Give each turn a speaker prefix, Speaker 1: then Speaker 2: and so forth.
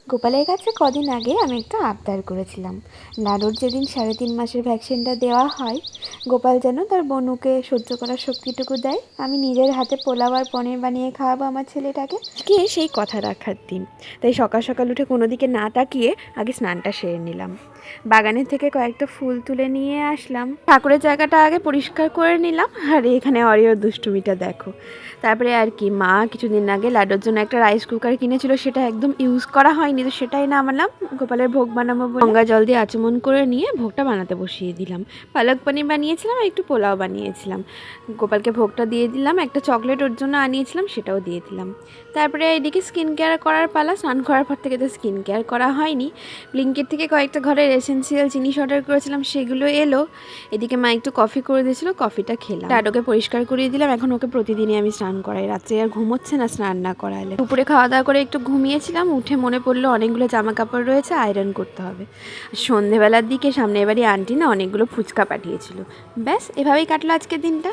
Speaker 1: গোপালের কাছে কদিন আগে আমি একটা আবদার করেছিলাম। লাডুর যেদিন 3.5 মাসের ভ্যাকসিনটা দেওয়া হয়, গোপাল যেন তার বনুকে সহ্য করার শক্তিটুকু দেয়। আমি নিজের হাতে পোলাও আর পনির বানিয়ে খাওয়াবো আমার ছেলেটাকে। কে সেই কথা রাখার দিন। তাই সকাল সকাল উঠে কোনো দিকে না তাকিয়ে আগে স্নানটা সেরে নিলাম। বাগানের থেকে কয়েকটা ফুল তুলে নিয়ে আসলাম। ঠাকুরের জায়গাটা আগে পরিষ্কার করে নিলাম। আর এখানে অরিওর দুষ্টুমিটা দেখো। তারপরে আর কি, মা কিছুদিন আগে লাডুর জন্য একটা রাইস কুকার কিনেছিল, সেটা একদম ইউজ করা হয়নি, তো সেটাই নামালাম গোপালের ভোগ বানাবো বলে। গঙ্গা জল দিয়ে আচমন করে নিয়ে ভোগটা বানাতে বসিয়ে দিলাম। পালক পনির বানিয়েছিলাম আর একটু পোলাও বানিয়েছিলাম। গোপালকে ভোগটা দিয়ে দিলাম, একটা চকলেট ওর জন্য আনিয়েছিলাম, সেটাও দিয়ে দিলাম। তারপরে এদিকে স্কিন কেয়ার করার পালা। স্নান করার পর থেকে তো স্কিন কেয়ার করা হয়নি। ব্লিঙ্কিট থেকে কয়েকটা ঘরের এসেন্সিয়াল জিনিস অর্ডার করেছিলাম, সেগুলো এলো। এদিকে মা একটু কফি করে দিয়েছিল, কফিটা খেলাম। লাডুকে পরিষ্কার করিয়ে দিলাম। এখন ওকে প্রতিদিনই আমি স্নান করাই, রাত্রে আর ঘুমোচ্ছে না স্নান না করালে। দুপুরে খাওয়া দাওয়া করে একটু ঘুমিয়েছিলাম, উঠে মনে পড়লো অনেকগুলো জামা কাপড় রয়েছে, আয়রন করতে হবে। সন্ধেবেলার দিকে সামনের বাড়ি আন্টি না অনেকগুলো ফুচকা পাঠিয়েছিল। ব্যাস এভাবেই কাটলো আজকের দিনটা।